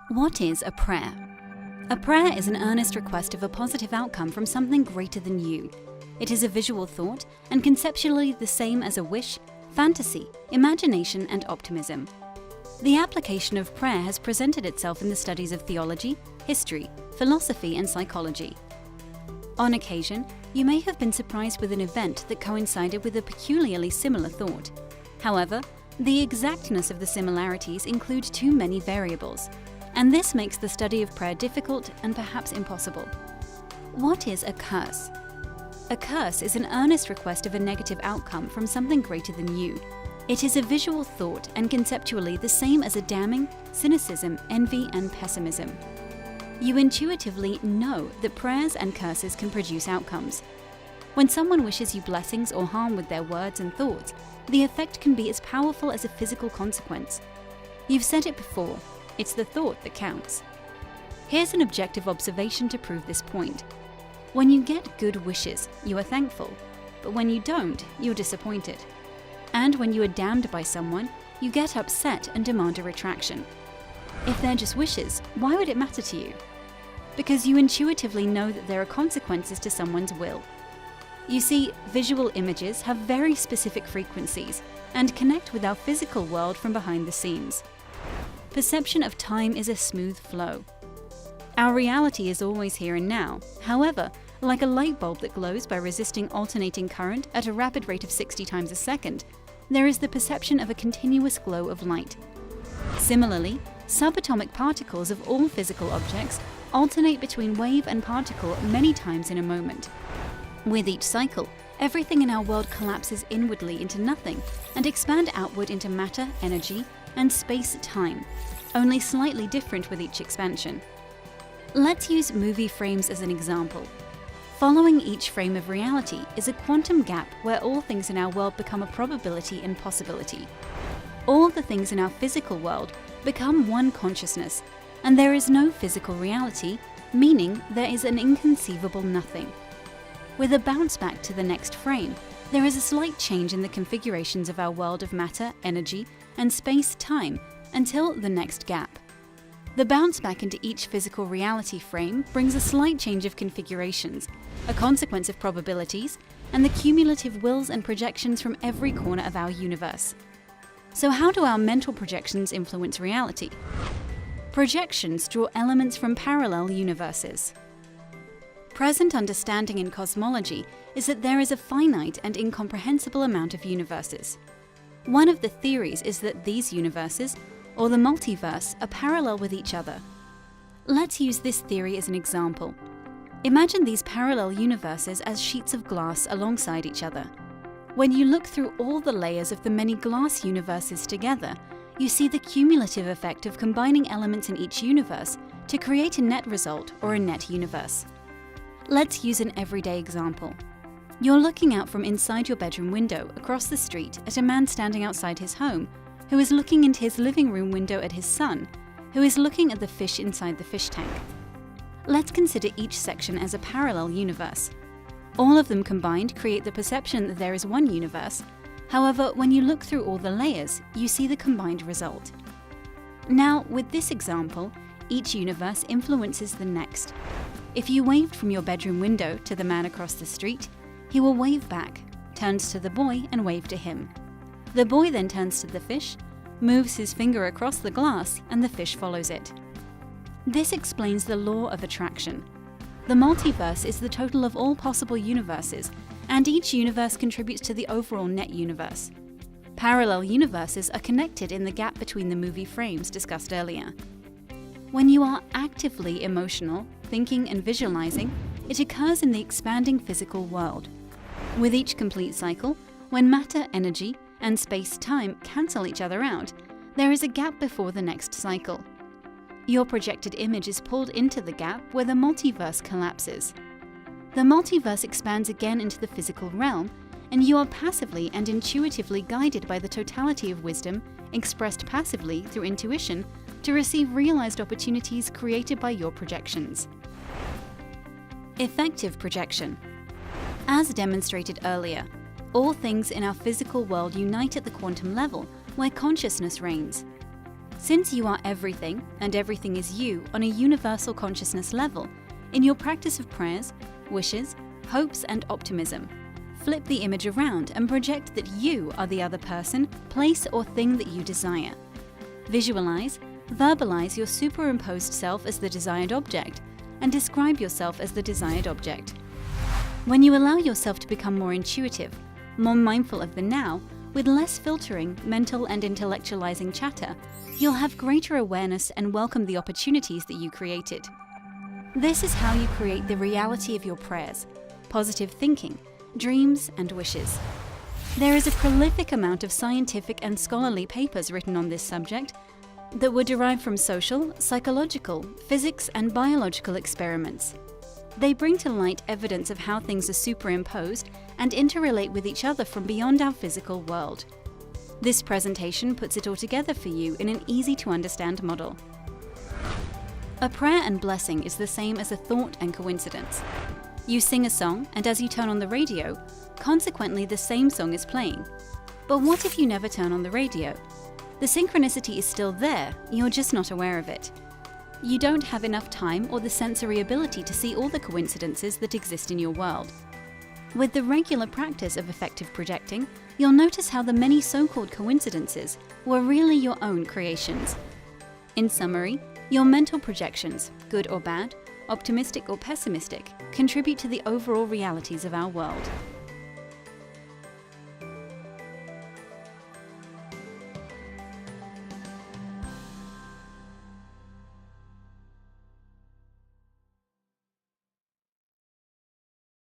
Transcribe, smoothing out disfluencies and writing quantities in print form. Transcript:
What is a prayer? A prayer is an earnest request of a positive outcome from something greater than you. It is a visual thought and conceptually the same as a wish, fantasy, imagination, and optimism. The application of prayer has presented itself in the studies of theology, history, philosophy, and psychology. On occasion, you may have been surprised with an event that coincided with a peculiarly similar thought. However, the exactness of the similarities include too many variables, and this makes the study of prayer difficult and perhaps impossible. What is a curse? A curse is an earnest request of a negative outcome from something greater than you. It is a visual thought and conceptually the same as a damning, cynicism, envy, and pessimism. You intuitively know that prayers and curses can produce outcomes. When someone wishes you blessings or harm with their words and thoughts, the effect can be as powerful as a physical consequence. You've said it before, it's the thought that counts. Here's an objective observation to prove this point. When you get good wishes, you are thankful, but when you don't, you're disappointed. And when you are damned by someone, you get upset and demand a retraction. If they're just wishes, why would it matter to you? Because you intuitively know that there are consequences to someone's will. You see, visual images have very specific frequencies and connect with our physical world from behind the scenes. Perception of time is a smooth flow. Our reality is always here and now. However, like a light bulb that glows by resisting alternating current at a rapid rate of 60 times a second, there is the perception of a continuous glow of light. Similarly, subatomic particles of all physical objects alternate between wave and particle many times in a moment. With each cycle, everything in our world collapses inwardly into nothing and expand outward into matter, energy, and space-time, only slightly different with each expansion. Let's use movie frames as an example. Following each frame of reality is a quantum gap where all things in our world become a probability and possibility. All the things in our physical world become one consciousness, and there is no physical reality, meaning there is an inconceivable nothing. With a bounce back to the next frame, there is a slight change in the configurations of our world of matter, energy, and space-time until the next gap. The bounce back into each physical reality frame brings a slight change of configurations, a consequence of probabilities, and the cumulative wills and projections from every corner of our universe. So how do our mental projections influence reality? Projections draw elements from parallel universes. Present understanding in cosmology is that there is a finite and incomprehensible amount of universes. One of the theories is that these universes, or the multiverse, are parallel with each other. Let's use this theory as an example. Imagine these parallel universes as sheets of glass alongside each other. When you look through all the layers of the many glass universes together, you see the cumulative effect of combining elements in each universe to create a net result or a net universe. Let's use an everyday example. You're looking out from inside your bedroom window across the street at a man standing outside his home, who is looking into his living room window at his son, who is looking at the fish inside the fish tank. Let's consider each section as a parallel universe. All of them combined create the perception that there is one universe. However, when you look through all the layers, you see the combined result. Now, with this example, each universe influences the next. If you waved from your bedroom window to the man across the street, he will wave back, turns to the boy and wave to him. The boy then turns to the fish, moves his finger across the glass, and the fish follows it. This explains the law of attraction. The multiverse is the total of all possible universes, and each universe contributes to the overall net universe. Parallel universes are connected in the gap between the movie frames discussed earlier. When you are actively emotional, thinking and visualizing, it occurs in the expanding physical world. With each complete cycle, when matter, energy, and space-time cancel each other out, there is a gap before the next cycle. Your projected image is pulled into the gap where the multiverse collapses. The multiverse expands again into the physical realm, and you are passively and intuitively guided by the totality of wisdom, expressed passively through intuition, to receive realized opportunities created by your projections. Effective projection. As demonstrated earlier, all things in our physical world unite at the quantum level, where consciousness reigns. Since you are everything, and everything is you on a universal consciousness level, in your practice of prayers, wishes, hopes, and optimism, flip the image around and project that you are the other person, place, or thing that you desire. Visualize, verbalize your superimposed self as the desired object, and describe yourself as the desired object. When you allow yourself to become more intuitive, more mindful of the now, with less filtering, mental and intellectualizing chatter, you'll have greater awareness and welcome the opportunities that you created. This is how you create the reality of your prayers, positive thinking, dreams, and wishes. There is a prolific amount of scientific and scholarly papers written on this subject that were derived from social, psychological, physics, and biological experiments. They bring to light evidence of how things are superimposed and interrelate with each other from beyond our physical world. This presentation puts it all together for you in an easy-to-understand model. A prayer and blessing is the same as a thought and coincidence. You sing a song, and as you turn on the radio, consequently the same song is playing. But what if you never turn on the radio? The synchronicity is still there, you're just not aware of it. You don't have enough time or the sensory ability to see all the coincidences that exist in your world. With the regular practice of effective projecting, you'll notice how the many so-called coincidences were really your own creations. In summary, your mental projections, good or bad, optimistic or pessimistic, contribute to the overall realities of our world.